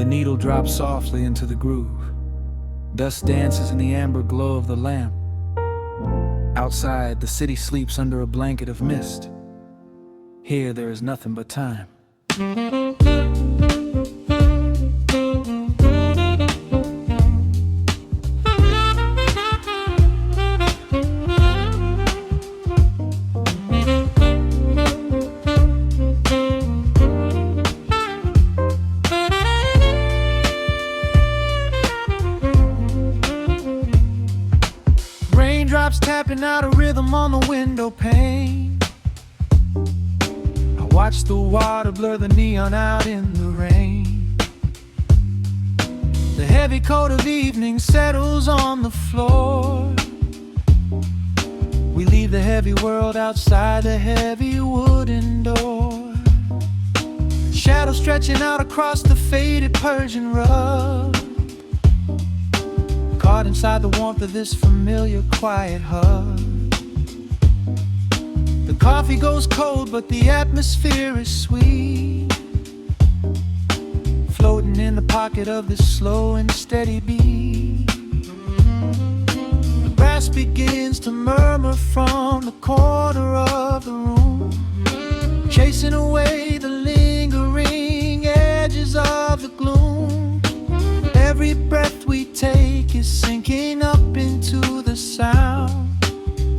The needle drops softly into the groove. Dust dances in the amber glow of the lamp. Outside, the city sleeps under a blanket of mist. Here, there is nothing but time. Raindrops tapping out a rhythm on the window pane. I watch the water blur the neon out in the rain. The heavy coat of evening settles on the floor. We leave the heavy world outside the heavy wooden door. Shadows stretching out across the faded Persian rug. Caught inside the warmth of this familiar quiet hug. The coffee goes cold, but the atmosphere is sweet. Floating in the pocket of this slow and steady beat. The brass begins to murmur from the corner of the room, chasing away the lingering edges of the gloom. Every breath we take is sinking up into the sound,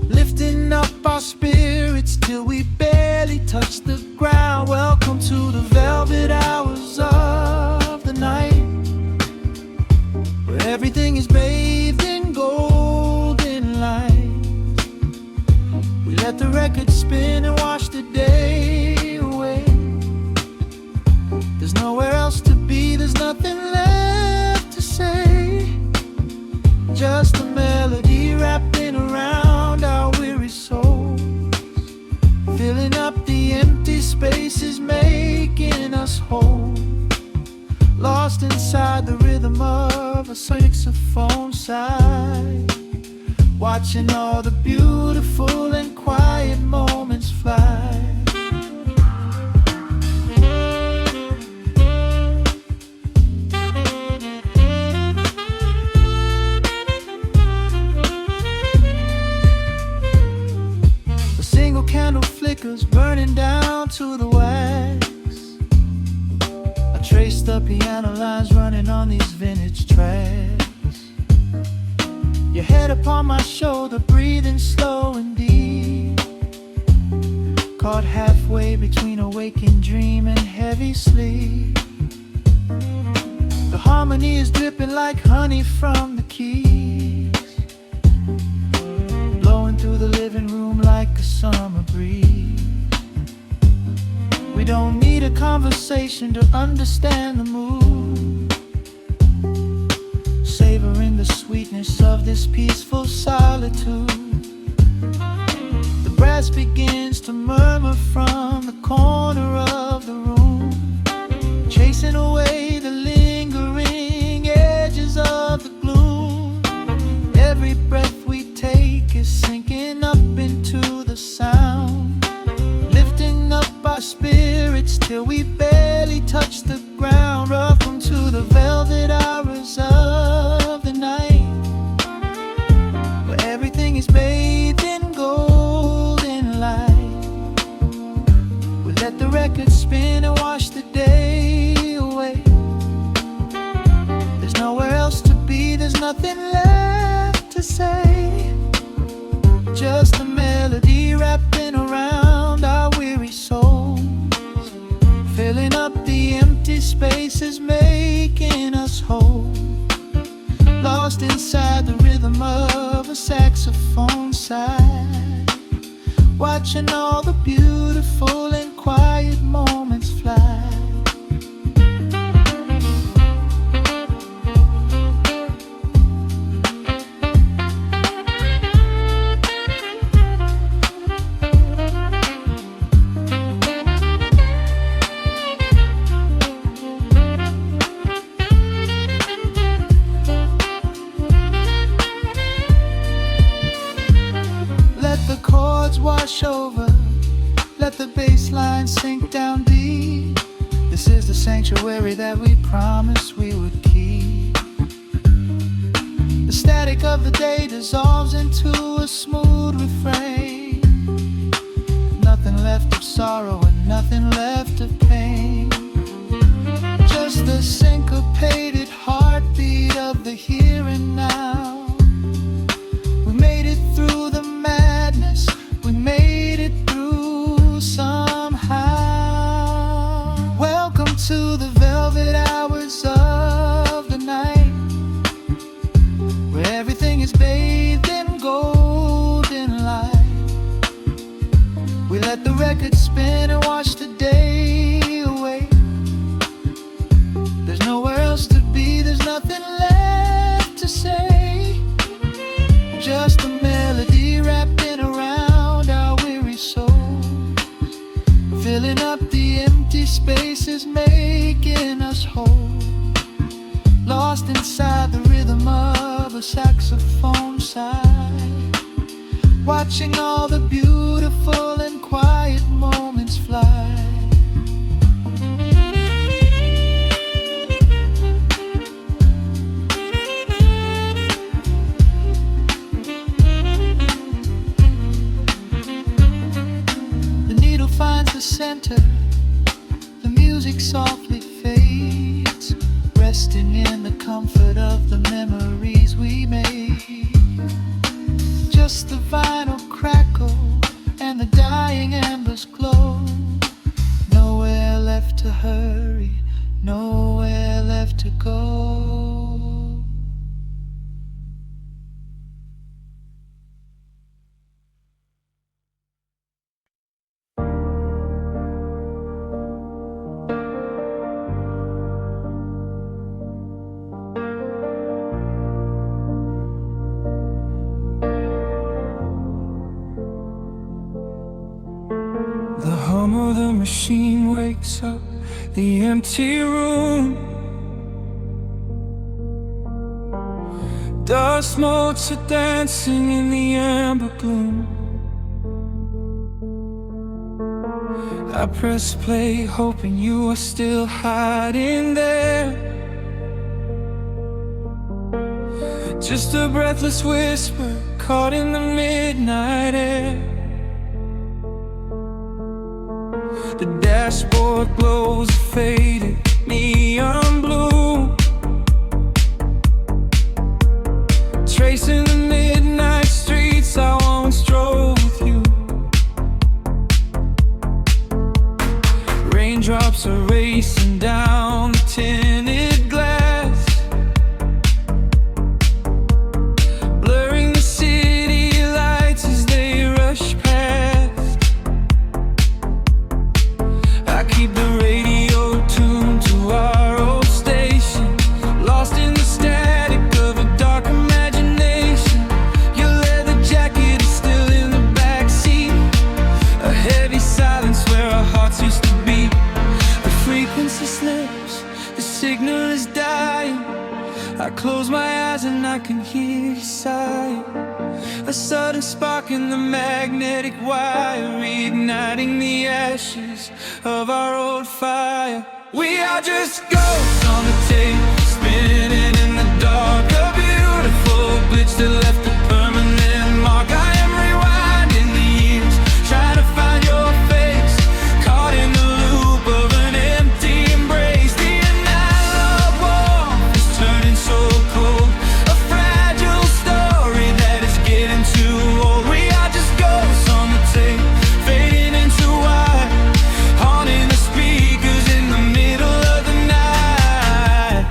lifting up our spirits till we barely touch the ground. Welcome to the velvet hours of the night, where everything is bathed in golden light. We let the record spin and wash the day away. There's nowhere else to be, there's nothing left to say. Just a melody wrapping around our weary souls, filling up the empty spaces, making us whole. Lost inside the rhythm of a saxophone sigh, watching all the beautiful and quiet moments fly. Candle flickers burning down to the wax. I trace the piano lines running on these vintage tracks. Your head upon my shoulder, breathing slow and deep, caught halfway between a waking dream and heavy sleep. The harmony is dripping like honey from the keys, blowing through the living room like a summer breeze. We don't need a conversation to understand the mood, savoring the sweetness of this peaceful solitude. The brass begins to murmur from the corner of the room, chasing away the lingering edges of the gloom. Every breath we take is sinking up into the sound, lifting up our spirits till we barely touch the ground. Welcome to the velvet hours of the night, where everything is bathed in golden light. We let the record spin and wash the day away. There's nowhere else to be, there's nothing left to say. Just a melody wrapping around our weary souls, filling up the empty spaces, making us whole. Lost inside the rhythm of a saxophone sigh, watching all the beautiful and quiet moments fly. Wash over, let the bass line sink down deep. This is the sanctuary that we promised we would keep. The static of the day dissolves into a smooth refrain. Nothing left of sorrow and nothing left of pain. Just the syncopated heartbeat of the here and now. We made it through the madness, we made it through somehow. Welcome to the velvet hours of the night, where everything is bathed in golden light. We let the record spin and watch the day away. There's nowhere else to be, there's nothing left to say. Just a melody wrapping around our weary souls, filling up the empty spaces, making us whole. Lost inside the rhythm of a saxophone sigh, watching all the beautiful and quiet moments fly. The needle finds the center, the music softly fades, resting in the comfort of the memories we made. Just the vinyl crackle and the dying embers glow. Nowhere left to hurry, nowhere left to go. The hum of the machine wakes up the empty room. Dust motes are dancing in the amber gloom. I press play, hoping you are still hiding there. Just a breathless whisper caught in the midnight air. The dashboard glows a faded neon blue, tracing the midnight streets I once drove with you. Raindrops are racing down the tinted glass, blurring the city lights as they rush past. I keep the radio tuned to our old station, lost in the static of a dark imagination. Your leather jacket is still in the backseat, a heavy silence where our hearts used to beat. The frequency slips, the signal is dying. I close my eyes and I can hear you sighing. A sudden spark in the magnetic wire, reigniting the ashes of our old fire. We are just ghosts on the tape, spinning in the dark. A beautiful glitch that left a permanent mark. I am rewinding the years, trying to find your face, caught in the loop of an empty embrace. The analog warmth is turning so cold, a fragile story that is getting too old. We are just ghosts on the tape, fading into white, haunting the speakers in the middle of the night.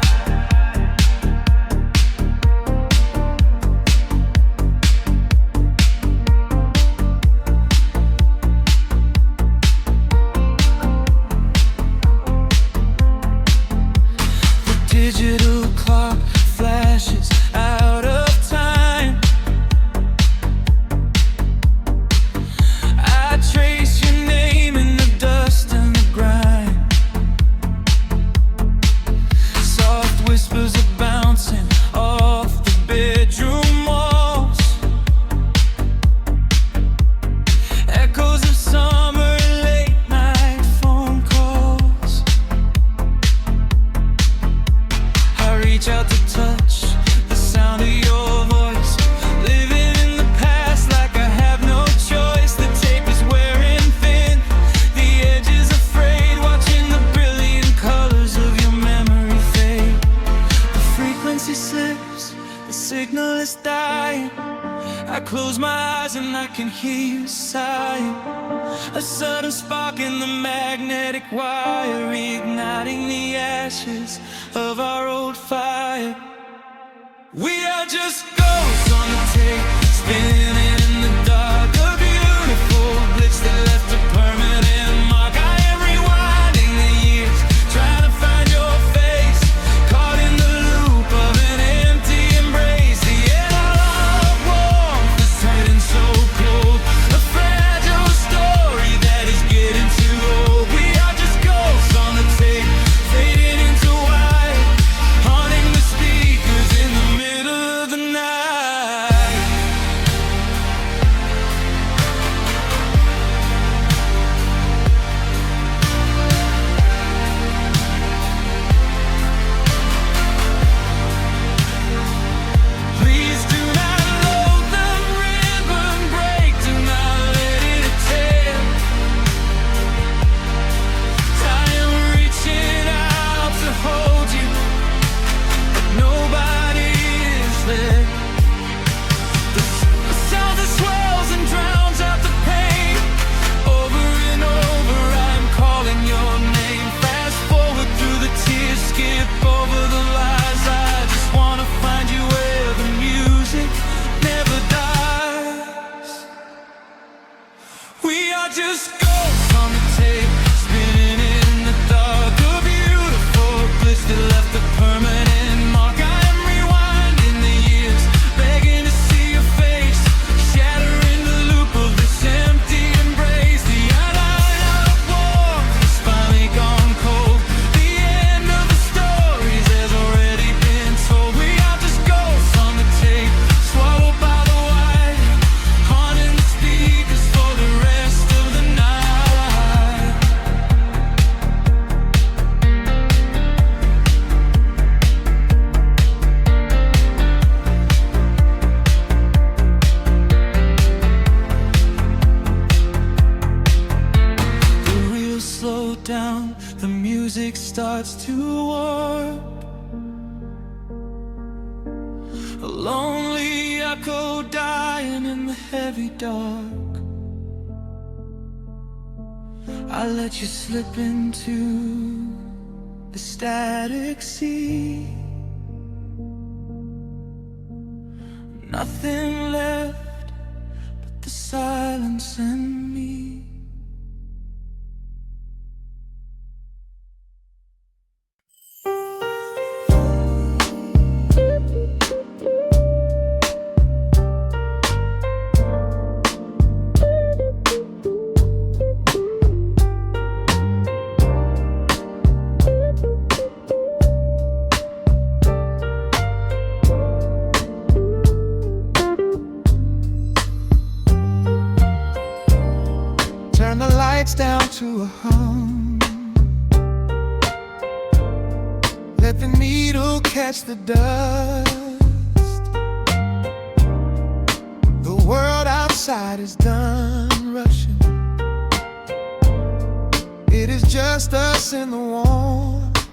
crying. I close my eyes and I can hear you sighing. A sudden spark in the magnetic wire, igniting the ashes of our old fire. We are just ghosts on the tape, spinning in the dark. A beautiful glitch that left a permanent mark. I am rewinding the years, trying to find your face, caught in the loop of an empty embrace. The air of warmth is turning so cold, a fragile story that is getting too old. We are just ghosts on the tape, fading into white, haunting the speakers in the middle of the night. Please do not load the ribbon break, do not let it tear. I am reaching out to hold you, but nobody is there. The sound that swells and drowns out the pain. Over and over I'm calling your name. Fast forward through the tears, skip over the lies. I just wanna find you where the music never dies. We are just ghosts on the tape, spinning in the dark. A beautiful glitch that left a permanent mark. I am rewinding the years, begging to see your face, shattering the loop of this empty embrace. The line of war is finally gone cold. The end of the stories has already been told. We are just ghosts on the tape, swallowed by the wire, haunting the speakers for the rest of the night. The reels slow down, the music starts to warp. A lonely echo dying in the heavy dark. I let you slip into the static sea. Nothing left but the silence and me. Turn the lights down to a hum. Let the needle catch the dust. The world outside is done rushing. It is just us in the warmth,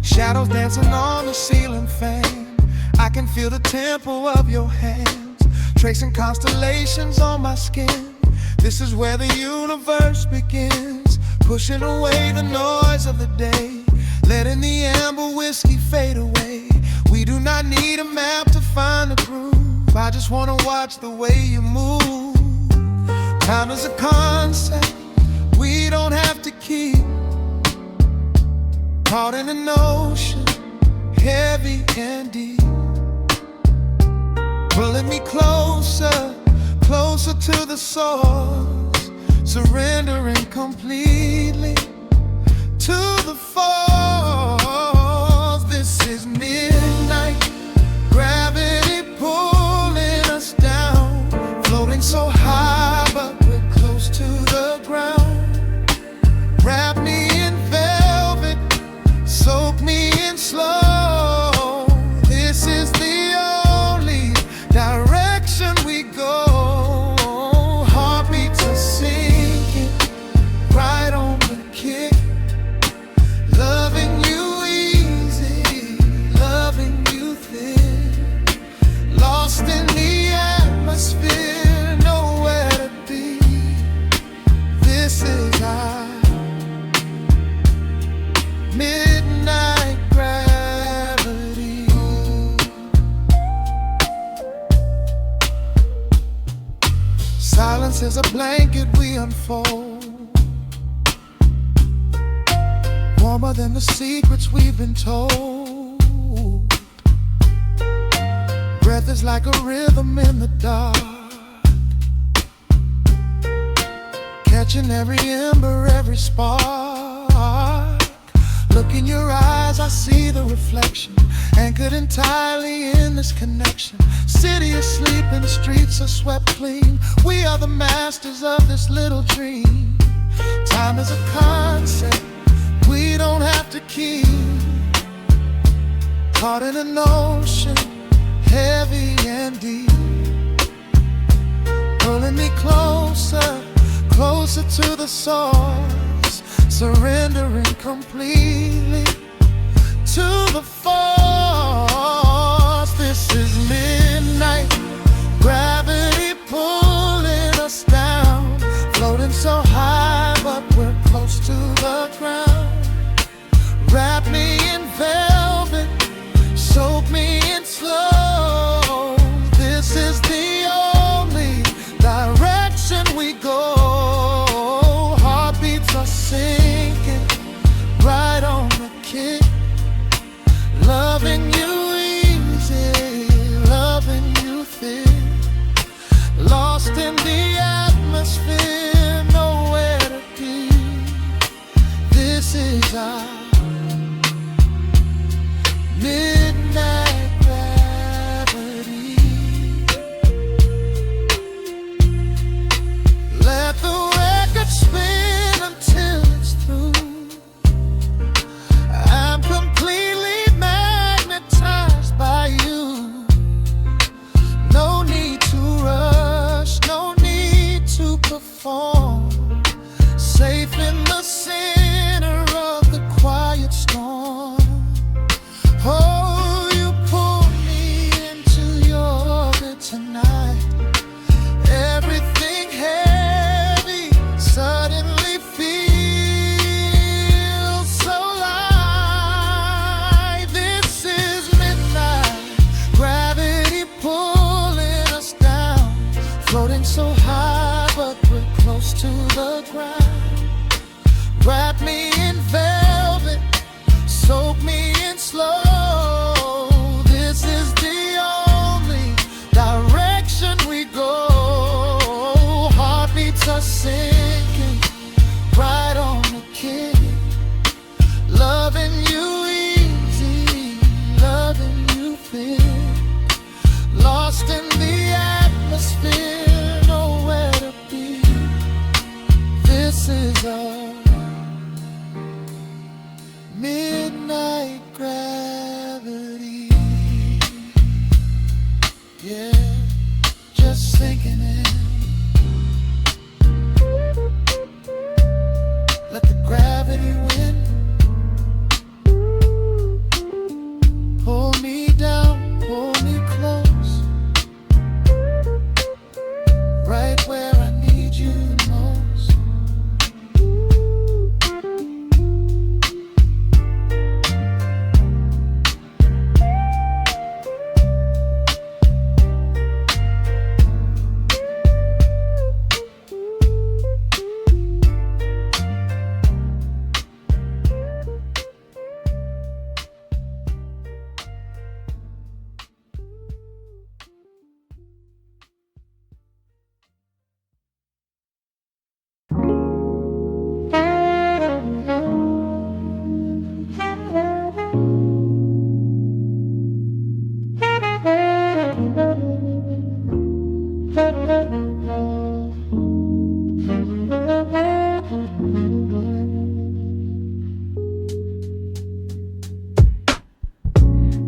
shadows dancing on the ceiling fan. I can feel the tempo of your hands, tracing constellations on my skin. This is where the universe begins, pushing away the noise of the day, letting the amber whiskey fade away. We do not need a map to find the groove. I just wanna watch the way you move. Time is a concept we don't have to keep, caught in an ocean, heavy and deep, pulling me closer, closer to the source, surrendering completely to the force. This is midnight, gravity pulling us down, floating so high but we're close to the ground. Wrap me in velvet, soak me in slow. This is the only direction we go. Heartbeats are sinking, right on the kick. Loving you easy, Silence is a blanket we unfold, warmer than the secrets we've been told. Breath is like a rhythm in the dark, catching every ember, every spark. Look in your eyes, I see the reflection, anchored entirely in this connection. City asleep and the streets are swept clean. We are the masters of this little dream. Time is a concept we don't have to keep. Caught in an ocean, heavy and deep, pulling me closer, closer to the source, surrendering completely to the force. This is midnight, gravity pulling us down, floating so high but we're close to the ground. Wrap me in velvet, soak me in slow. This is the only direction we go. Heartbeats are sinking right on the kick. Loving you easy, loving you thick. Lost in the atmosphere, nowhere to be. This is our midnight gravity. Let the record spin until it's through. I'm completely magnetized by you. No need to rush, no need to perform. Safe in the center of the quiet storm. Oh, you pull me into your orbit tonight. Everything heavy suddenly feels so light. This is midnight, gravity pulling us down, floating so high but we're close to the ground. Wrap me in velvet, soak me in slow. This is the only direction we go. Heartbeats are sinking right on the kick. Loving you easy, loving you thick. Lost in the atmosphere, nowhere to be. This is our midnight gravity. Yeah, just sinking in. Let the gravity win. Pull me down, pull me close, right where I need you most.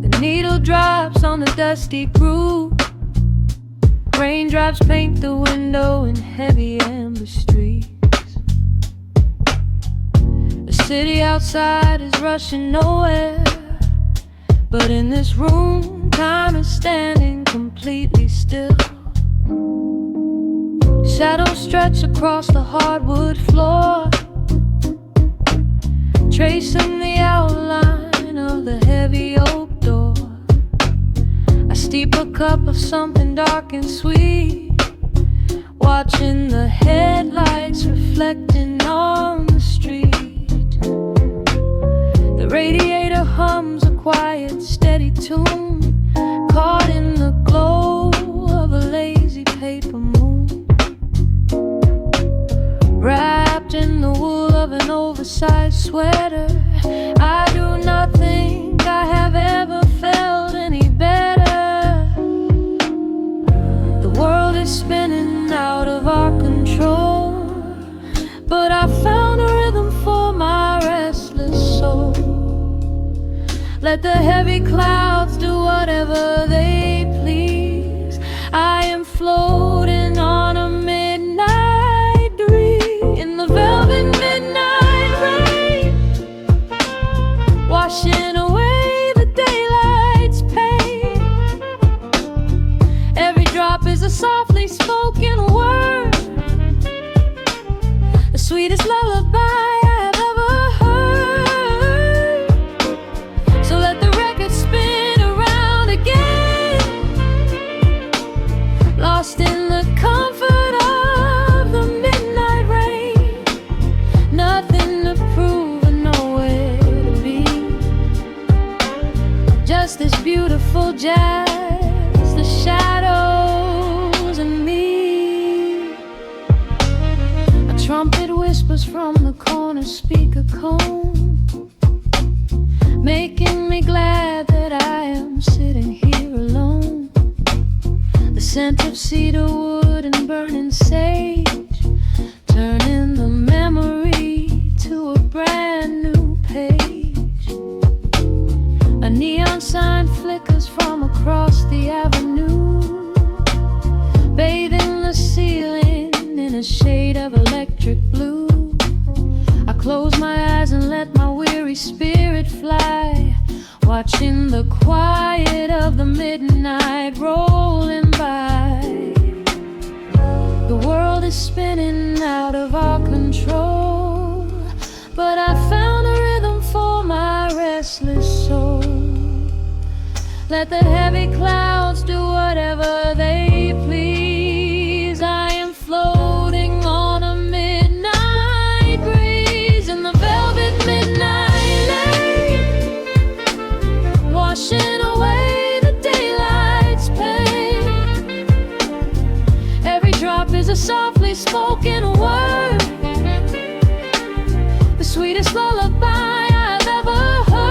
The needle drops on the dusty groove. Raindrops paint the window in heavy amber streaks. The city outside is rushing nowhere, but in this room, time is standing completely still. Shadows stretch across the hardwood floor, tracing the outline of the heavy oak door. I steep a cup of something dark and sweet, watching reflecting on the street. The radiator hums a quiet, steady tune, caught in the glow of a lazy paper moon. Wrapped in the wool of an oversized sweater, I do not think I have ever felt any better. The world is spinning out of our control, but I found a rhythm for my restless soul. Let the heavy clouds do whatever they please. I am floating on a midnight breeze in the velvet midnight rain, washing away the daylight's pain. Every drop is a softly spoken word, the sweetest lullaby I have ever heard. So let the record spin around again, lost in the comfort of the midnight rain. Nothing to prove and nowhere to be, just this beautiful jazz, the shadows and me. A trumpet whispers from the corner speaker cone, making me glad that I am sitting here alone. The scent of cedar wood and burning sage, turning the memory to a brand new page. A neon sign flickers from across the avenue, bathing the ceiling in a shade of electric blue. I close my eyes and let my weary spirit fly, watching the quiet of the midnight rolling by. The world is spinning out of our control, but I found a rhythm for my restless soul. Let the heavy clouds do whatever they please. I am floating on a midnight breeze in the velvet midnight lane, washing away the daylight's pain. Every drop is a softly spoken word, the sweetest lullaby I've ever heard.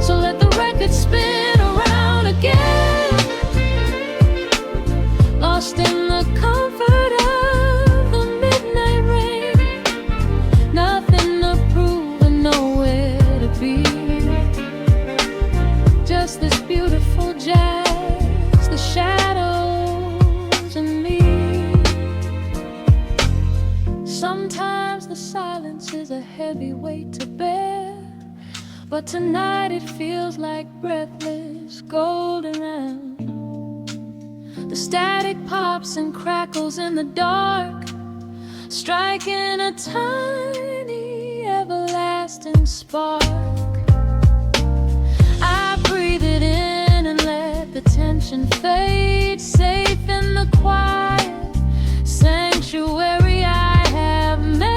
So let the record spin around again, lost in the comfort of the midnight rain. Nothing to prove and nowhere to be, just this beautiful jazz, the shadows and me. Sometimes the silence is a heavy weight to bear, but tonight it feels like breathless golden round. The static pops and crackles in the dark, striking a tiny everlasting spark. I breathe it in and let the tension fade, safe in the quiet sanctuary I have made.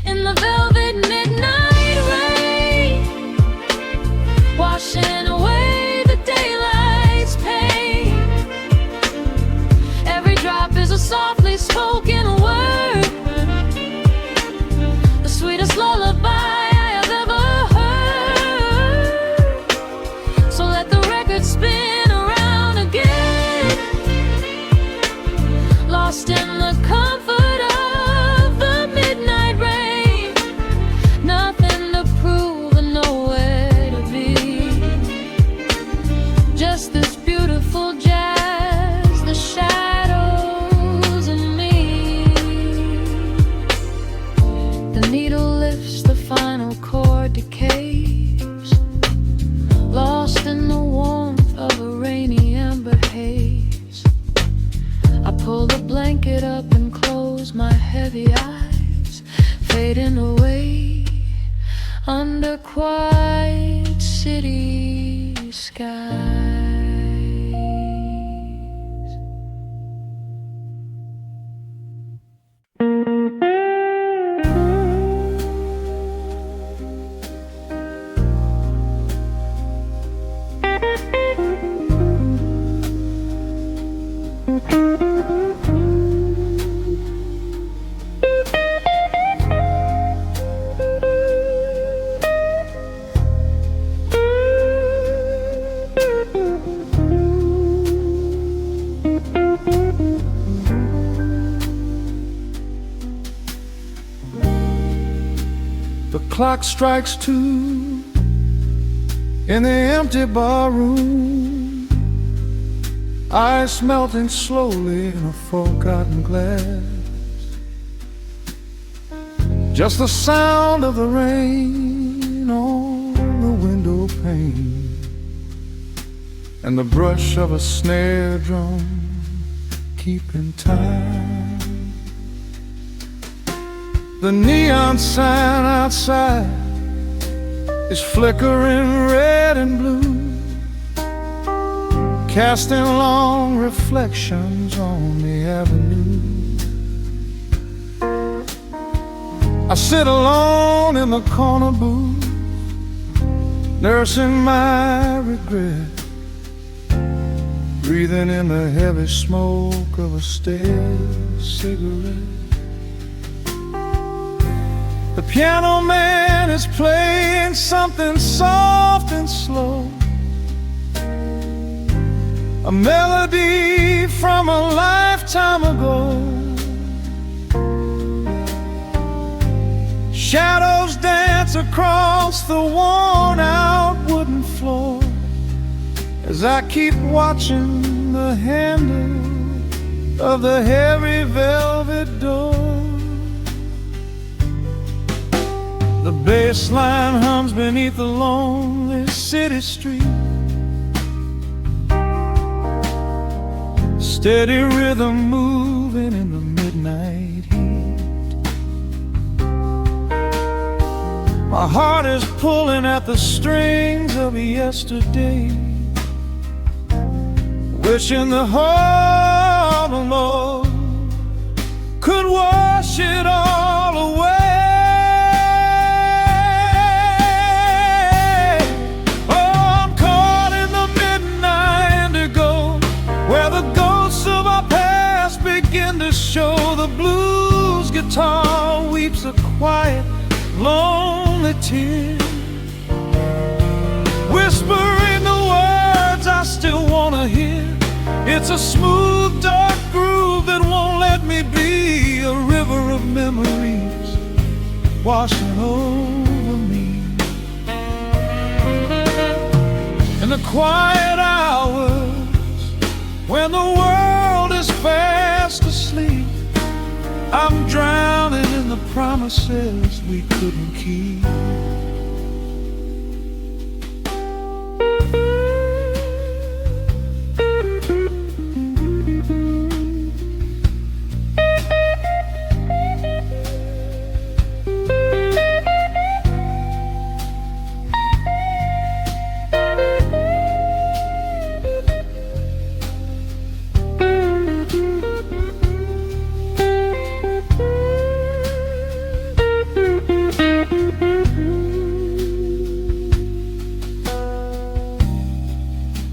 In the velvet midnight rain, washing away the daylight's pain. Every drop is a softly spoken word, the sweetest lullaby I have ever heard. So let the record spin around again, lost in the comfort of the midnight rain. Nothing to prove and nowhere to be, just this beautiful jazz, the shadows and me. The needle lifts, the final chord decays, lost in the warmth of a rainy amber haze. I pull the blanket up and close my heavy eyes, fading away under quiet city skies. clock strikes 2 in the empty bar room, ice melting slowly in a forgotten glass. Just the sound of the rain on the window pane and the brush of a snare drum keeping time. The neon sign outside is flickering red and blue, casting long reflections on the avenue. I sit alone in the corner booth, nursing my regret, breathing in the heavy smoke of a stale cigarette. The piano man is playing something soft and slow, a melody from a lifetime ago. Shadows dance across the worn-out wooden floor as I keep watching the handle of the heavy velvet door. The bass line hums beneath the lonely city street, steady rhythm moving in the midnight heat. My heart is pulling at the strings of yesterday, wishing the heart alone could wash it all away. Show the blues guitar weeps a quiet, lonely tear, whispering the words I still wanna hear. It's a smooth, dark groove that won't let me be, a river of memories washing over me. In the quiet hours when the world is fast asleep, I'm drowning in the promises we couldn't keep.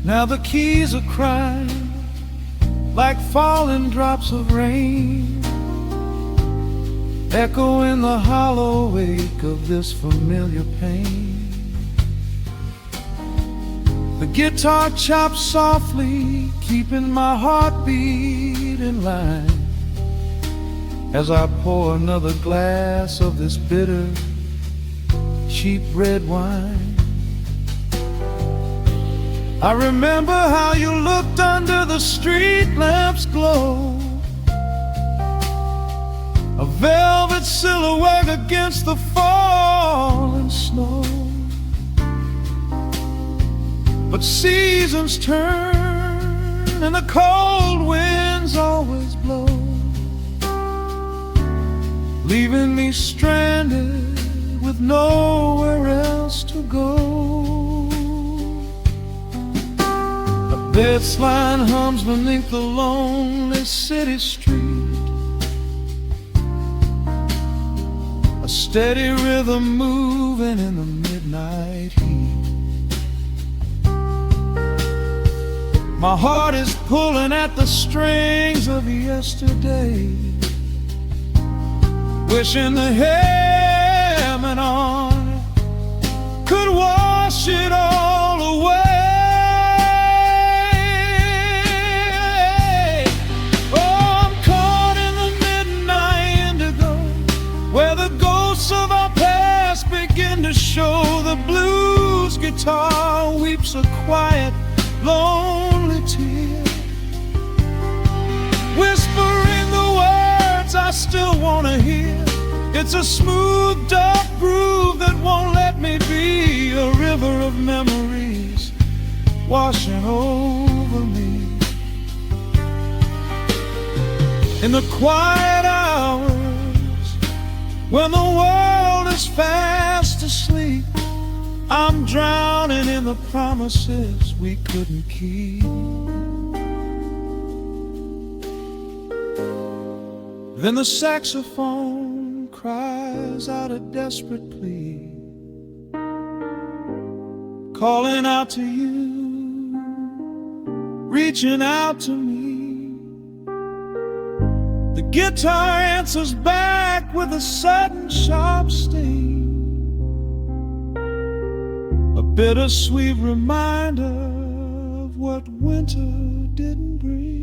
Now the keys are crying like falling drops of rain, echo in the hollow wake of this familiar pain. The guitar chops softly, keeping my heartbeat in line as I pour another glass of this bitter, cheap red wine. I remember how you looked under the street lamp's glow, a velvet silhouette against the falling snow. But seasons turn and the cold winds always blow, leaving me stranded with nowhere else to go. This line hums beneath the lonely city street, a steady rhythm moving in the midnight heat. My heart is pulling at the strings of yesterday, wishing the hem and on could wash it all away. Of our past begin guitar weeps a quiet, lonely tear, whispering the words I still want to hear. It's a smooth, dark groove that won't let me be, a river of memories washing over me. In the quiet hours, when the world is fast asleep, I'm drowning in the promises we couldn't keep. Then the saxophone cries out a desperate plea, calling out to you, reaching out to me. The guitar answers back with a sudden sharp sting, a bittersweet reminder of what winter didn't bring.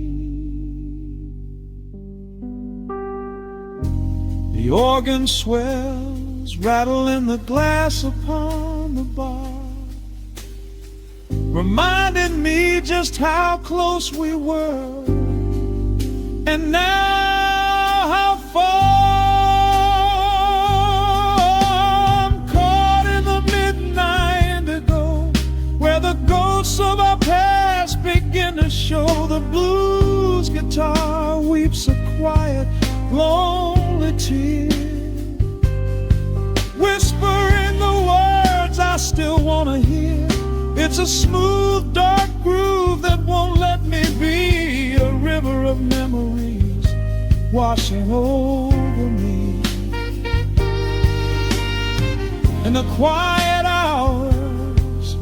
The organ swells, rattling the glass upon the bar, reminding me just how close we were, and now how far. I'm caught in the midnight indigo, where the ghosts of our past begin to show. The blues guitar weeps a quiet, lonely tear, whispering the words I still want to hear. It's a smooth, dark groove that won't let me be, a river of memories washing over me. In the quiet hours,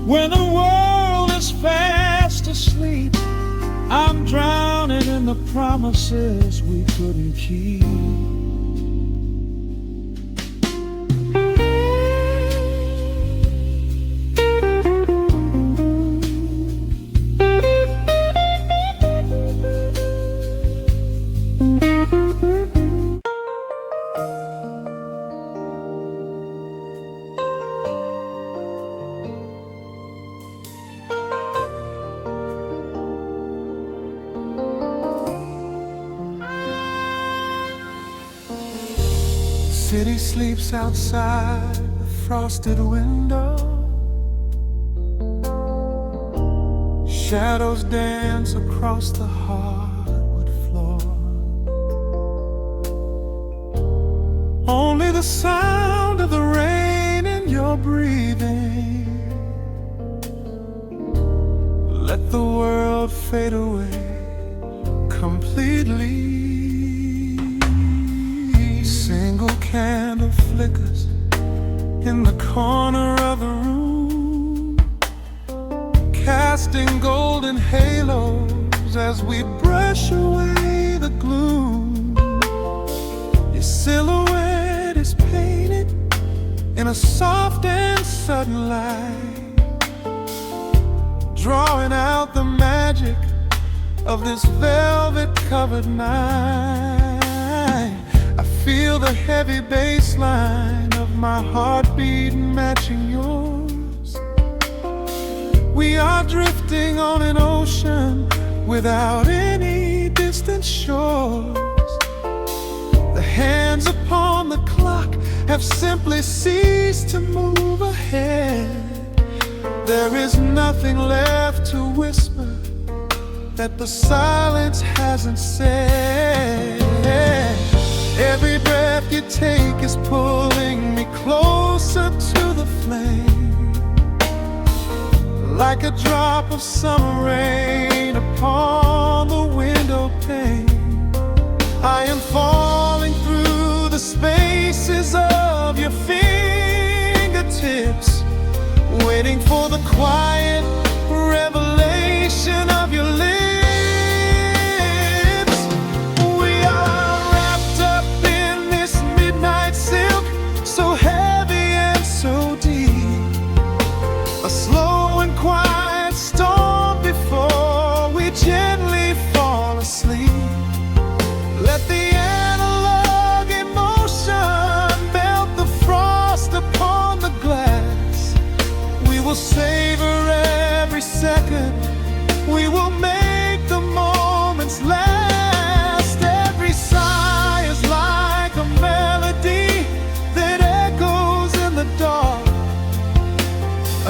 when the world is fast asleep, I'm drowning in the promises we couldn't keep. City sleeps outside the frosted window. Shadows dance across the hardwood floor. Only the sound of the rain in your breathing. Let the world fade away completely. Single candle flickers in the corner of the room, casting golden halos as we brush away the gloom. Your silhouette is painted in a soft and sudden light, drawing out the magic of this velvet-covered night. I feel the heavy bass line of my heartbeat matching yours. We are drifting on an ocean without any distant shores. The hands upon the clock have simply ceased to move ahead. There is nothing left to whisper that the silence hasn't said. Every breath you take is pulling me closer to the flame, like a drop of summer rain upon the window pane. I am falling through the spaces of your fingertips, waiting for the quiet revelation of your lips. Say savor every second. We will make the moments last. Every sigh is like a melody that echoes in the dark,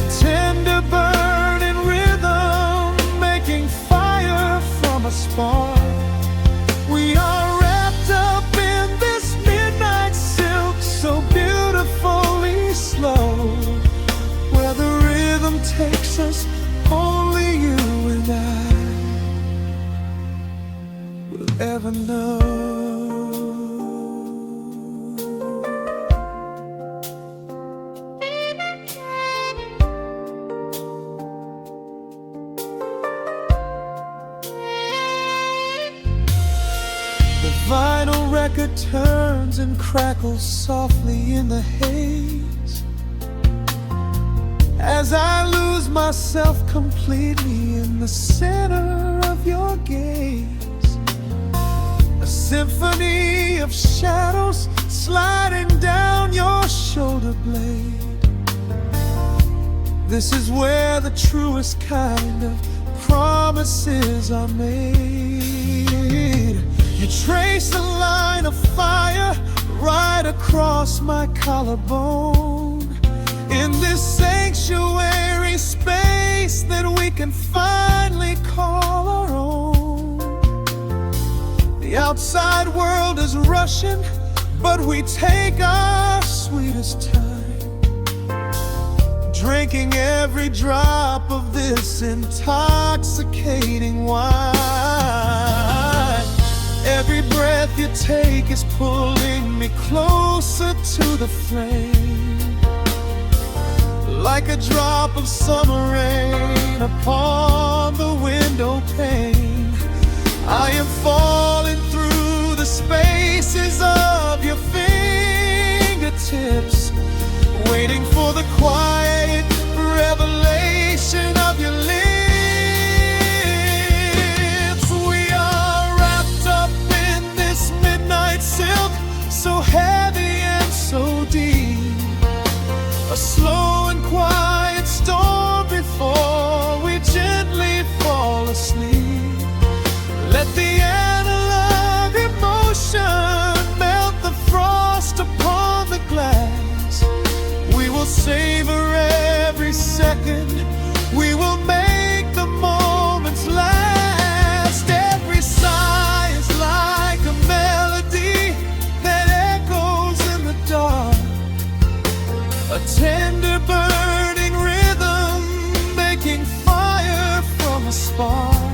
a tender burning rhythm making fire from a spark. We are wrapped up in this midnight silk, so beautifully slow, where the rhythm takes us, only you and I will ever know. The vinyl record turns and crackles softly in the haze as I lose myself completely in the center of your gaze. A symphony of shadows sliding down your shoulder blade. This is where the truest kind of promises are made. You trace a line of fire right across my collarbone, in this sanctuary space that we can finally call our own. The outside world is rushing, but we take our sweetest time, drinking every drop of this intoxicating wine. Every breath you take is pulling me closer to the flame, like a drop of summer rain upon the window pane. I am falling through the spaces of your fingertips, waiting for the quiet revelation of your lips. We are wrapped up in this midnight silk, so heavy and so deep, a slow and quiet storm before we gently fall asleep. Let the analog emotion melt the frost upon the glass. We will savor every second. We will make the moments last. Every sigh is like a melody that echoes in the dark, a tender burning rhythm making fire from a spark.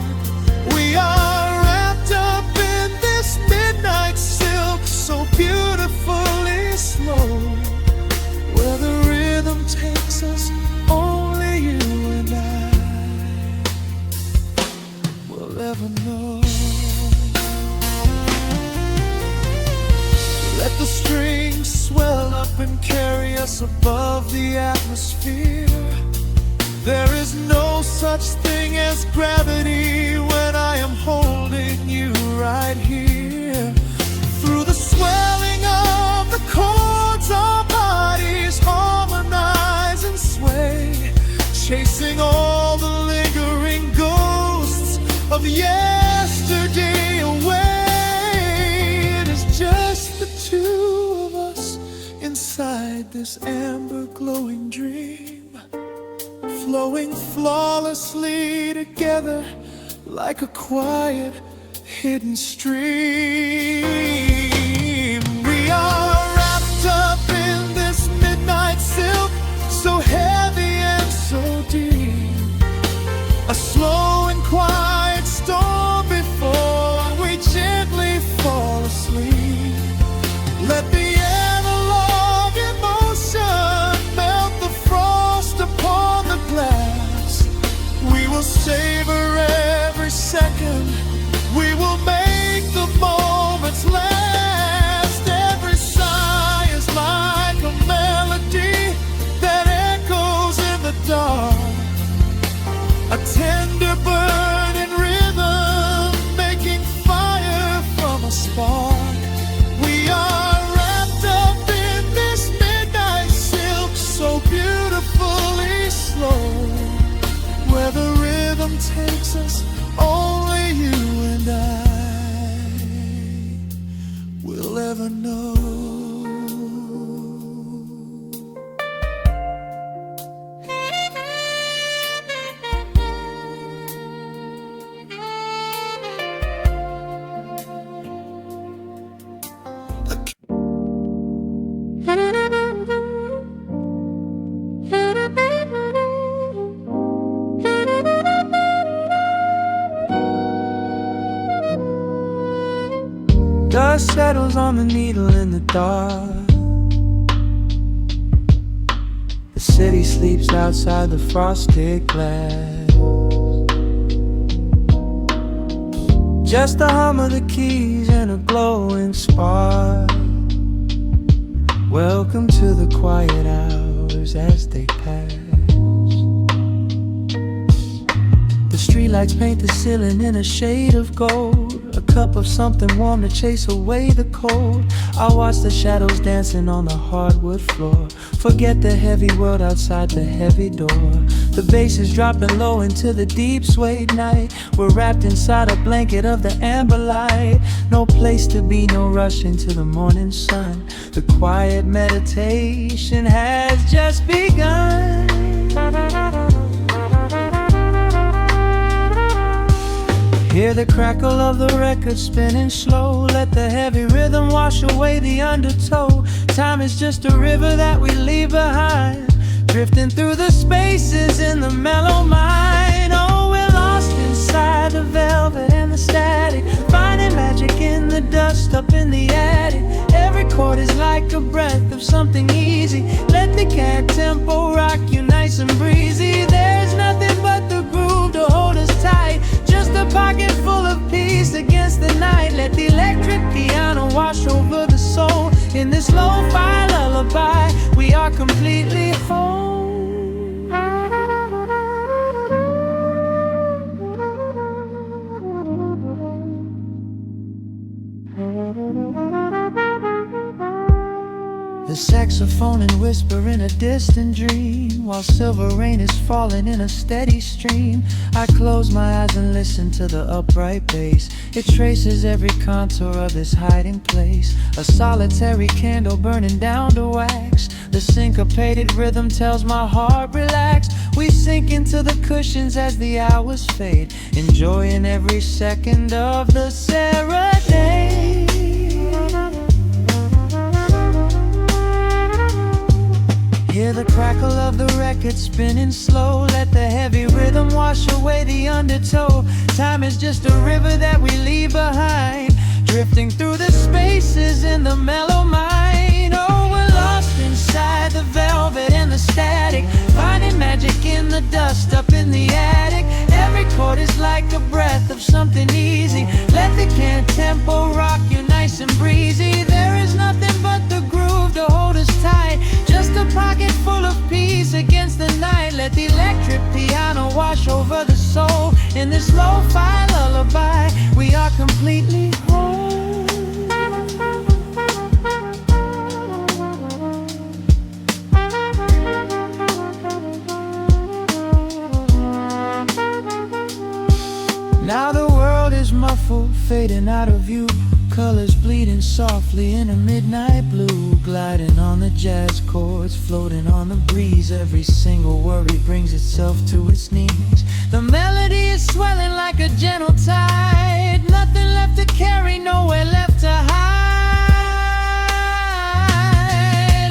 We are wrapped up in this midnight silk, so beautifully slow, where the rhythm takes us, only you and I will ever know. Let the strings swell up and carry us above the atmosphere. There is no such thing as gravity when I am holding you right here. Through the swelling of the chords, our bodies harmonize and sway, chasing all the lingering ghosts of yesterday away. It is just the two of us inside this amber glowing dream, flowing flawlessly together like a quiet hidden stream. We are wrapped up in this midnight silk, so heavy and so deep, a slow and quiet storm before we gently fall asleep. Let the analog emotion melt the frost upon the glass. We will savor every second. We will make the moments last. Every sigh is like a melody that echoes in the dark, a tender rhythm takes us, only you and I will ever know. Dust settles on the needle in the dark. The city sleeps outside the frosted glass. Just the hum of the keys and a glowing spark. Welcome to the quiet hours as they pass. The streetlights paint the ceiling in a shade of gold. A cup of something warm to chase away the cold. I watch the shadows dancing on the hardwood floor. Forget the heavy world outside the heavy door. The bass is dropping low into the deep suede night. We're wrapped inside a blanket of the amber light. No place to be, no rush into the morning sun. The quiet meditation has just begun. Hear the crackle of the record spinning slow. Let the heavy rhythm wash away the undertow. Time is just a river that we leave behind, drifting through the spaces in the mellow mind. Oh, we're lost inside the velvet and the static, finding magic in the dust up in the attic. Every chord is like a breath of something easy. Let the cat tempo rock you nice and breezy. There's nothing but the groove to hold us tight, just a pocket full of peace against the night. Let the electric piano wash over the soul. In this lo-fi lullaby, we are completely whole. The saxophone and whisper in a distant dream, while silver rain is falling in a steady stream. I close my eyes and listen to the upright bass. It traces every contour of this hiding place. A solitary candle burning down to wax. The syncopated rhythm tells my heart relax. We sink into the cushions as the hours fade, enjoying every second of the serenade. Hear the crackle of the record spinning slow. Let the heavy rhythm wash away the undertow. Time is just a river that we leave behind, drifting through the spaces in the mellow mind. Oh, we're lost inside the velvet and the static, finding magic in the dust up in the attic. Every chord is like a breath of something easy. Let the can tempo rock you nice and breezy. There is nothing but the groove to hold us tight, just a pocket full of peace against the night. Let the electric piano wash over the soul. In this lo-fi lullaby, we are completely whole. Now the world is muffled, fading out of view. Colors bleeding softly in a midnight blue, gliding on the jazz chords, floating on the breeze. Every single worry brings itself to its knees. The melody is swelling like a gentle tide. Nothing left to carry, nowhere left to hide.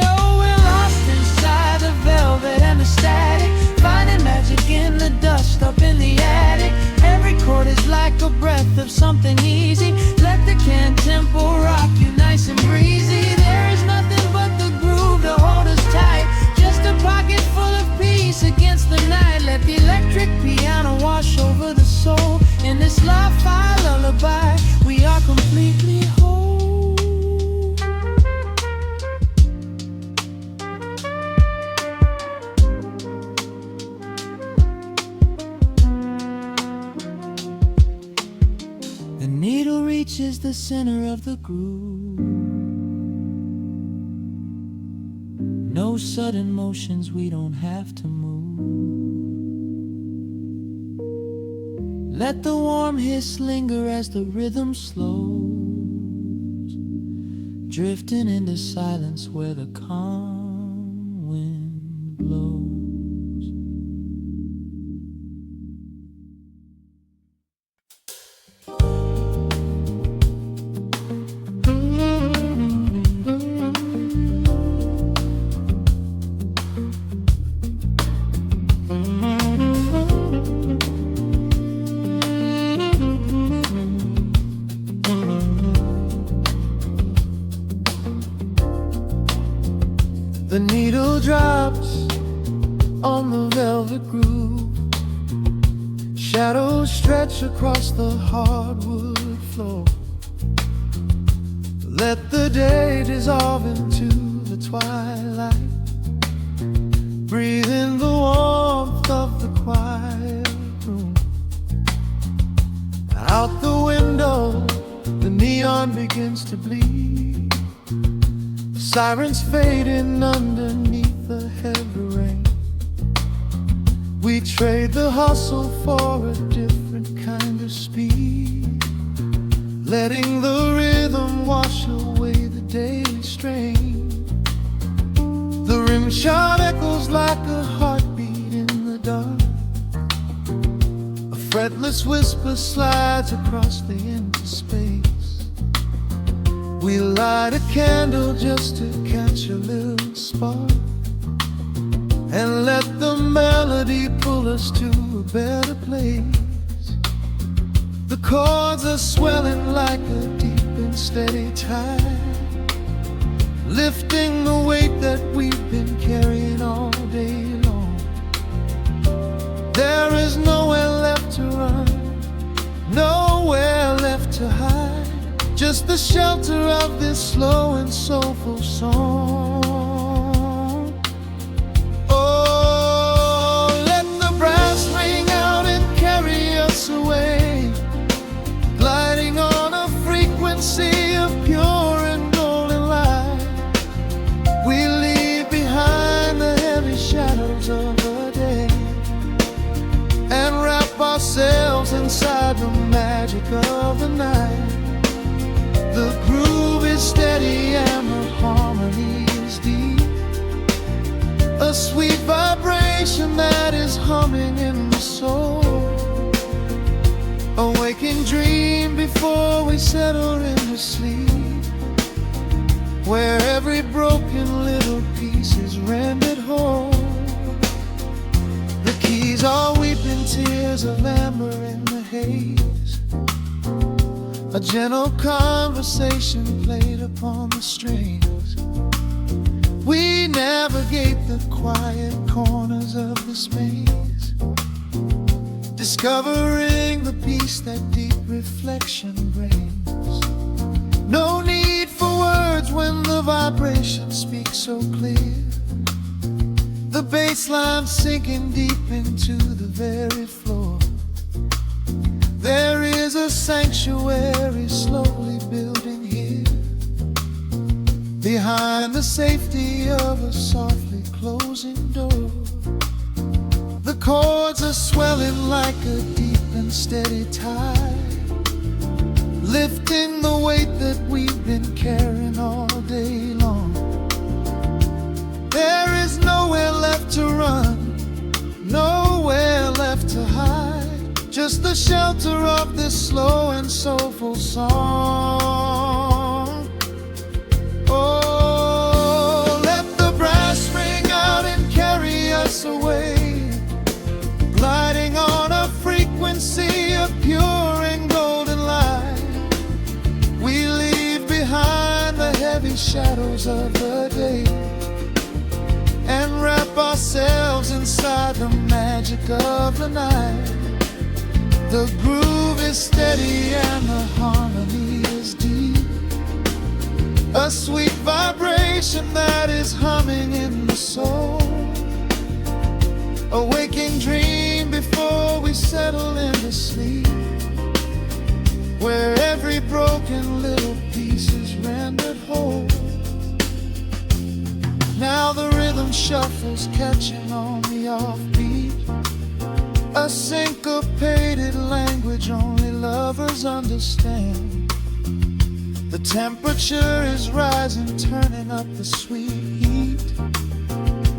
Oh, we're lost inside the velvet and the static, finding magic in the dust up in the attic. Every chord is like a breath of something easy. Let the can tempo rock you nice and breezy. There is nothing but the groove to hold us tight, just a pocket full of peace against the night. Let the electric piano wash over the soul. In this lo-fi lullaby, we are completely whole. The needle reaches the center of the groove. No sudden motions, we don't have to move. Let the warm hiss linger as the rhythm slows, drifting into silence where the calm wind blows. The needle drops on the velvet groove. Shadows stretch across the hardwood floor. Let the day dissolve into the twilight. Breathe in the warmth of the quiet room. Out the window, the neon begins to bleed. Sirens fading underneath the heavy rain. We trade the hustle for a different kind of speed, letting the rhythm wash away the daily strain. The rim shot echoes like a heartbeat in the dark. A fretless whisper slides across the empty space. We light a candle just to catch a little spark, and let the melody pull us to a better place. The chords are swelling like a deep and steady tide, lifting the weight that we've been carrying all day long. There is nowhere left to run, nowhere left to hide, just the shelter of this slow and soulful song. Oh, let the brass ring out and carry us away, gliding on a frequency of pure and golden light. We leave behind the heavy shadows of the day and wrap ourselves inside the magic of the night. The groove is steady and the harmony is deep, a sweet vibration that is humming in the soul. A waking dream before we settle into sleep, where every broken little piece is rendered whole. The keys are weeping tears of amber in the haze, a gentle conversation played upon the strings. We navigate the quiet corners of this maze, discovering the peace that deep reflection brings. No need for words when the vibration speaks so clear. The bass line sinking deep into the very floor. There is a sanctuary slowly building here, behind the safety of a softly closing door. The chords are swelling like a deep and steady tide, lifting the weight that we've been carrying all day long. There is nowhere left to run, nowhere left to hide, just the shelter of this slow and soulful song. Oh, let the brass ring out and carry us away, gliding on a frequency of pure and golden light. We leave behind the heavy shadows of the day and wrap ourselves inside the magic of the night. The groove is steady and the harmony is deep, a sweet vibration that is humming in the soul. A waking dream before we settle into sleep, where every broken little piece is rendered whole. Now the rhythm shuffles, catching on the offbeat, A syncopated language only lovers understand. The temperature is rising, turning up the sweet heat,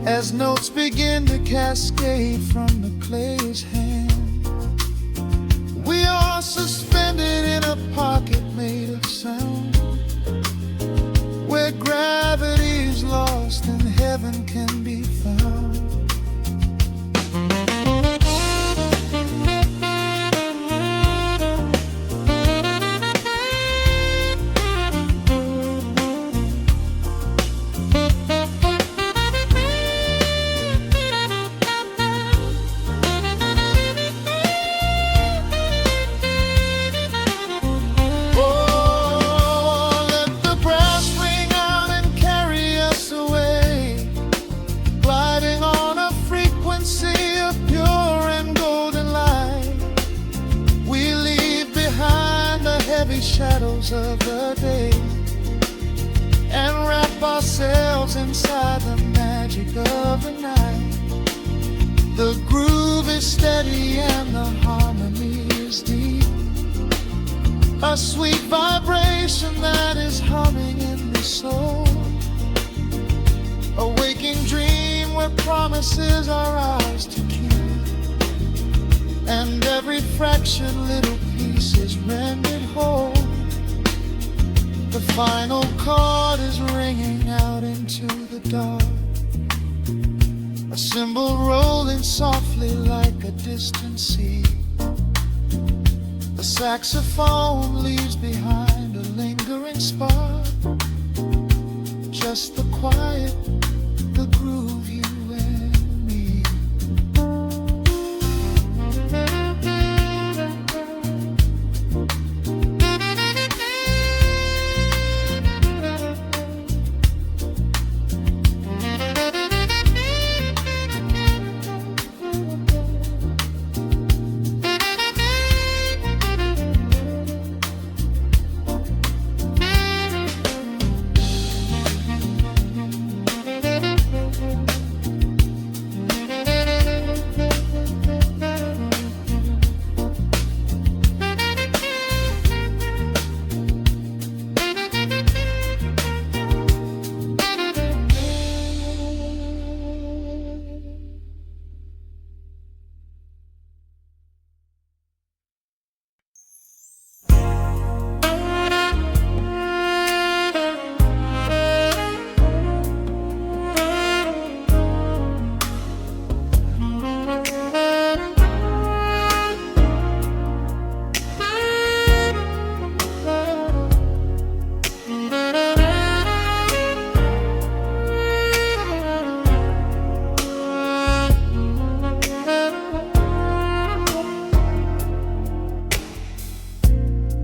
as notes begin to cascade from the clay's hand. We are suspended in a pocket made of sound, where gravity is lost and heaven can be found. Shadows of the day and wrap ourselves inside the magic of the night. The groove is steady and the harmony is deep, a sweet vibration that is humming in the soul, a waking dream where promises are ours to keep, and every fractured little piece is rendered whole. The final chord is ringing out into the dark, a cymbal rolling softly like a distant sea. The saxophone leaves behind a lingering spark, just the quiet, the groove, you and me.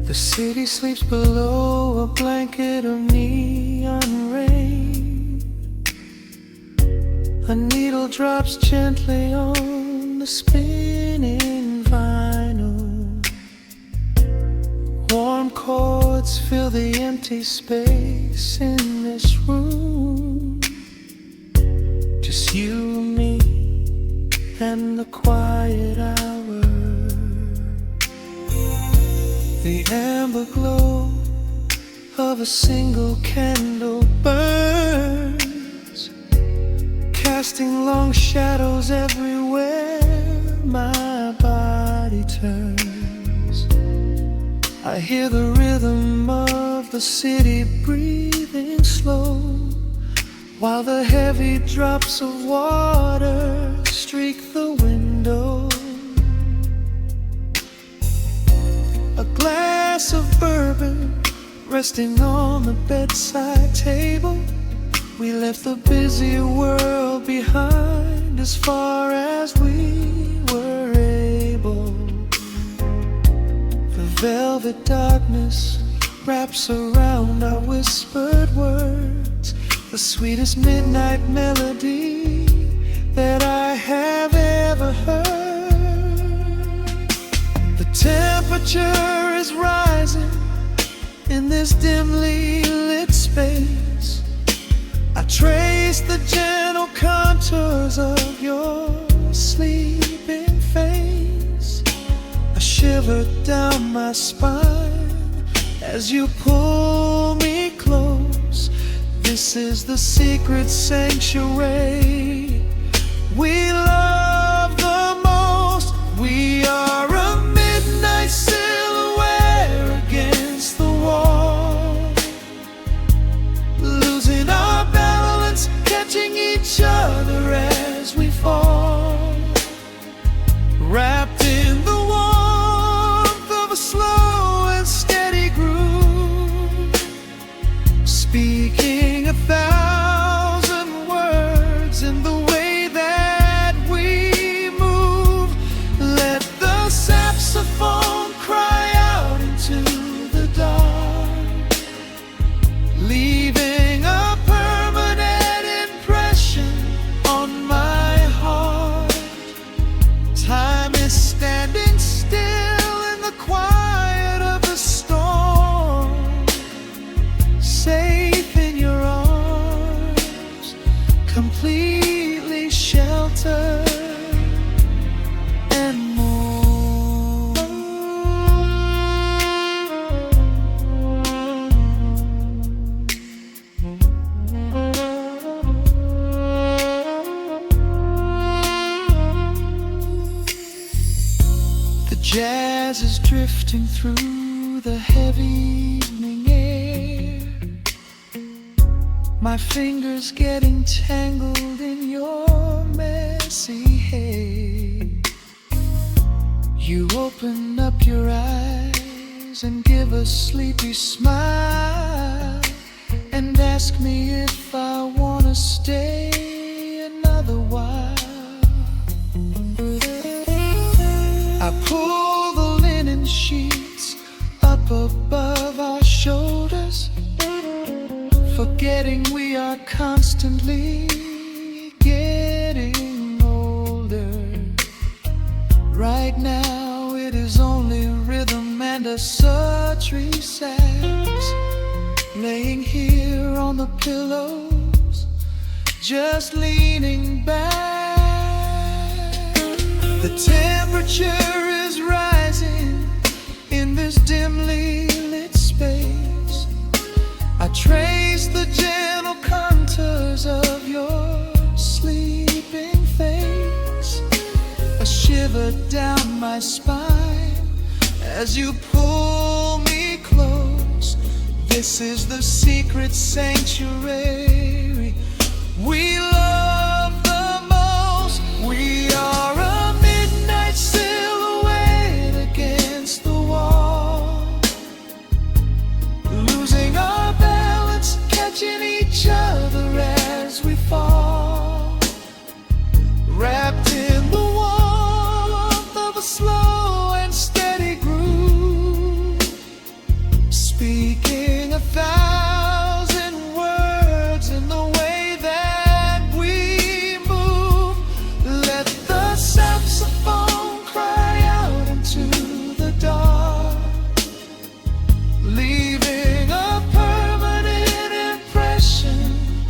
The city sleeps below a blanket of neon rain. A needle drops gently on the spinning vinyl. Warm chords fill the empty space in this room. Just you, me, and the quiet hour. The amber glow of a single candle burns, casting long shadows everywhere my body turns. I hear the rhythm of the city breathing slow, while the heavy drops of water streak the window. A glass of bourbon resting on the bedside table. We left the busy world behind as far as we were able. The velvet darkness wraps around our whispered words, the sweetest midnight melody that I have ever heard. The temperature is rising in this dimly lit space. I trace the gentle contours of your sleeping face. shiver down my spine as you pull me close. This is the secret sanctuary we love the most. We are a midnight silhouette against the wall, losing our balance, catching each other as we fall, wrapped in the warmth of a slow and steady groove, speaking 1,000 words in the way that we move. Let the saxophone cry out into the dark, leaving a permanent impression on my heart. Time is standing still in the quiet of the storm, safe in your arms, completely sheltered and more. The jazz is drifting through the heavy evening air, my fingers getting tangled in your messy hair. You open up your eyes and give a sleepy smile and ask me if I wanna stay another while. I pull the linen sheets up above our shoulders, forgetting we are constantly getting older. Right now it is only rhythm and a sultry sax, laying here on the pillows, just leaning back. The temperature is rising in this dimly lit space. I trace the gentle contours of your sleeping face, a shiver down my spine as you pull me close. This is the secret sanctuary we love the most. We are a midnight silhouette against the wall, losing our balance, catching each other as we fall, wrapped in the warmth of a slow and steady groove, speaking 1,000 words in the way that we move. Let the saxophone cry out into the dark, leaving a permanent impression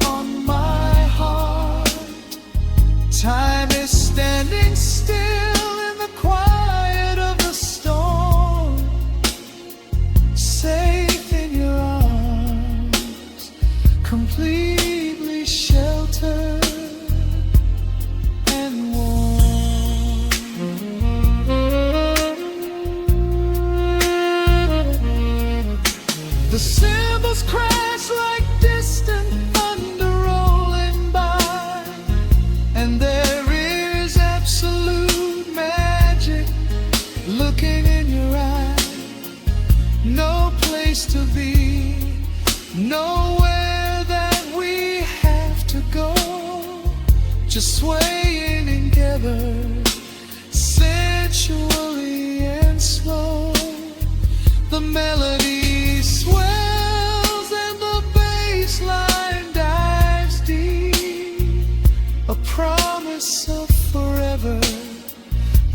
on my heart. Time is standing still in the quiet of the storm, safe in your arms, completely sheltered and warm. The cymbals crash like distant thunder rolling by, and there is absolute magic looking in your eye. No place to be, nowhere that we have to go, just swaying together, sensually and slow. The melody swells and the bass line dives deep, a promise of forever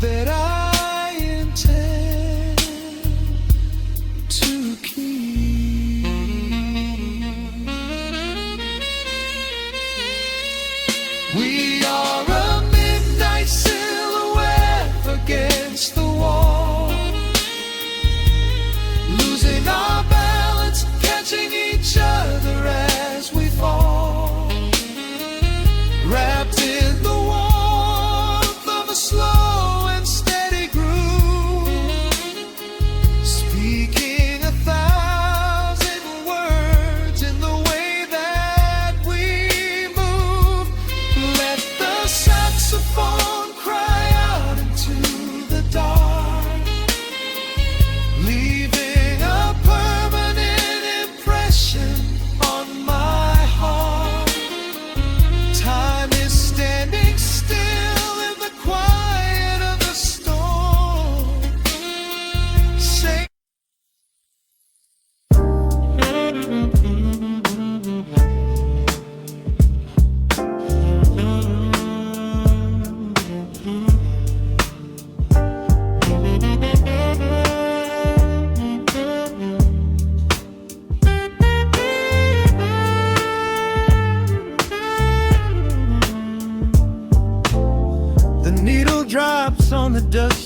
that I intend to keep. We are a midnight silhouette against the wall,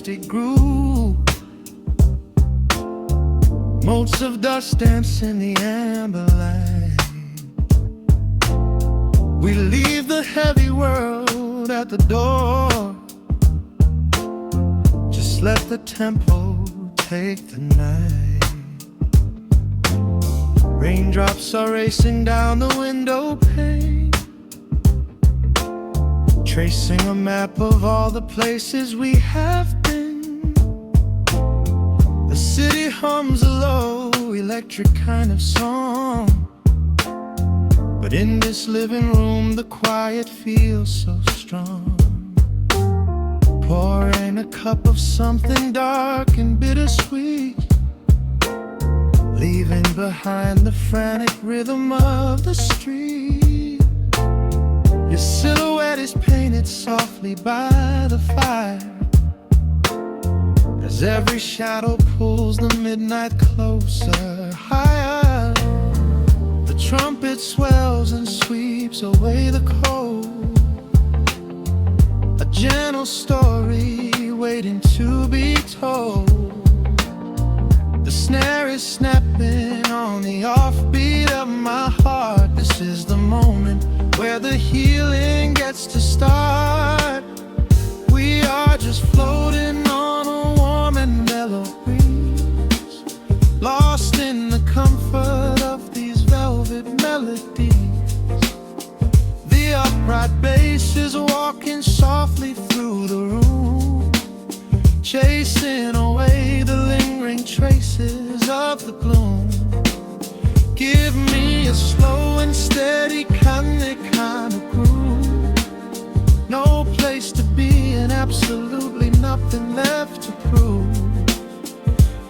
acoustic groove. Motes of dust dance in the amber light. We leave the heavy world at the door. Just let the tempo take the night. Raindrops are racing down the window pane, tracing a map of all the places we have been. The city hums a low, electric kind of song, but in this living room the quiet feels so strong. Pouring a cup of something dark and bittersweet, leaving behind the frantic rhythm of the street. Your silhouette is painted softly by the fire, as every shadow pulls the midnight closer, higher. The trumpet swells and sweeps away the cold, a gentle story waiting to be told. The snare is snapping on the offbeat of my heart. This is the moment where the healing gets to start. We are just floating on a warm and mellow breeze, lost in the comfort of these velvet melodies. The upright bass is walking softly through the room, chasing away the lingering traces of the gloom. Give me a slow and steady kind of groove. No place to be and absolutely nothing left to prove.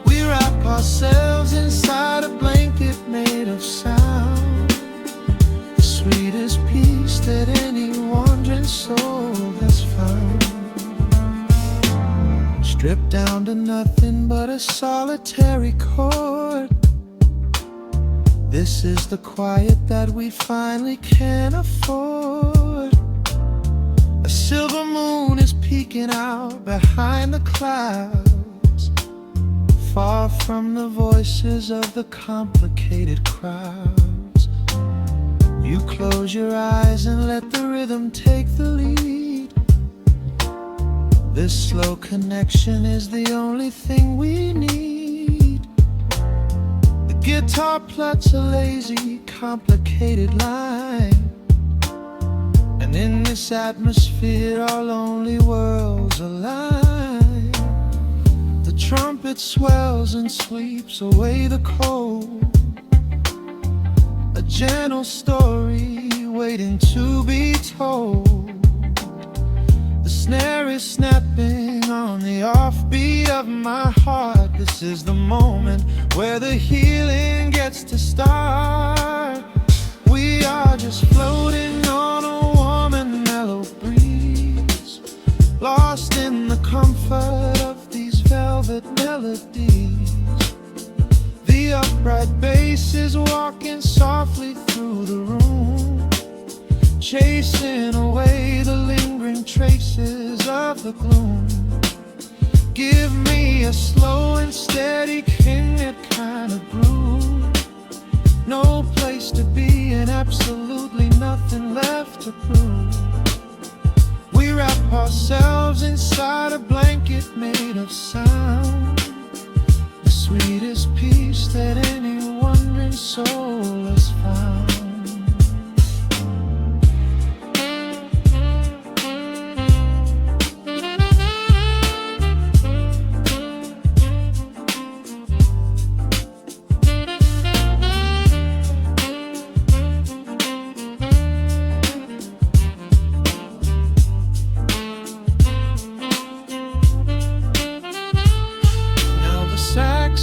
We wrap ourselves inside a blanket made of sound, the sweetest peace that any wandering soul has found. Stripped down to nothing but a solitary chord. This is the quiet that we finally can afford. A silver moon is peeking out behind the clouds, far from the voices of the complicated crowds. You close your eyes and let the rhythm take the lead. This slow connection is the only thing we need. The guitar plucks a lazy, complicated line, and in this atmosphere our lonely worlds align. The trumpet swells and sweeps away the cold, a gentle story waiting to be told. The snare is snapping on the offbeat of my heart. This is the moment where the healing gets to start. We are just floating on a warm and mellow breeze, lost in the comfort of these velvet melodies. The upright bass is walking softly through the room, chasing away the lingering traces of the gloom. Give me a slow and steady kind of groove. No place to be and absolutely nothing left to prove. We wrap ourselves inside a blanket made of sound, the sweetest peace that any wandering soul has found.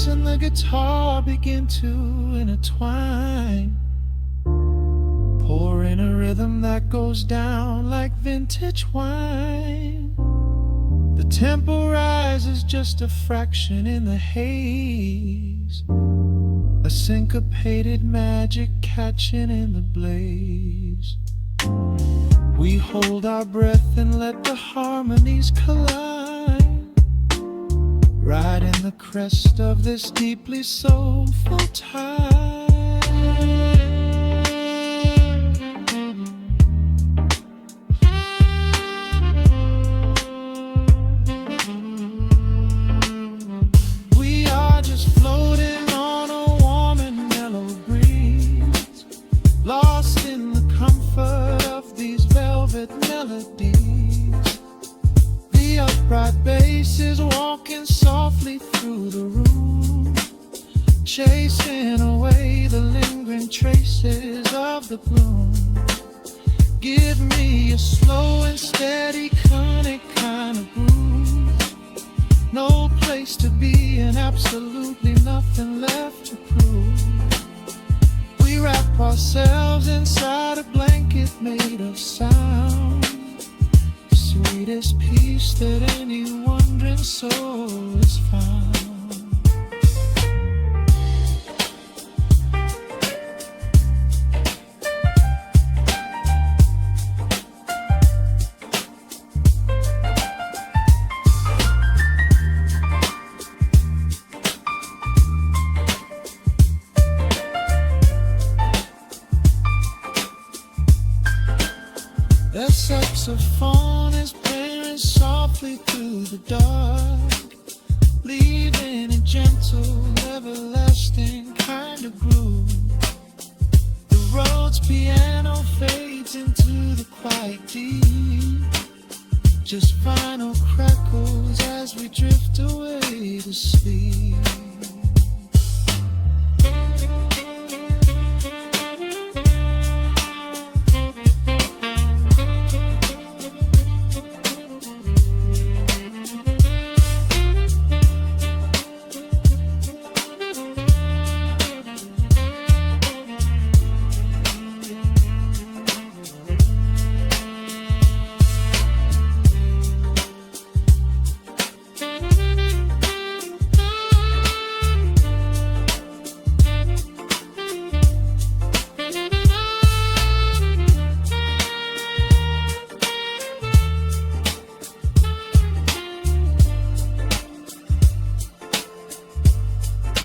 And the guitar begin to intertwine, pouring a rhythm that goes down like vintage wine. The tempo rises just a fraction in the haze, a syncopated magic catching in the blaze. We hold our breath and let the harmonies collide, riding the crest of this deeply soulful tide. We are just floating on a warm and mellow breeze, lost in the comfort of these velvet melodies. The upright bass is walking softly through the room, chasing away the lingering traces of the gloom. Give me a slow and steady conic kind of groove. No place to be and absolutely nothing left to prove. We wrap ourselves inside a blanket made of sound, sweetest peace that any wandering soul has found. The saxophone is playing softly through the dark, leaving a gentle, everlasting kind of groove. The Rhodes piano fades into the quiet deep, just final crackles as we drift away to sleep.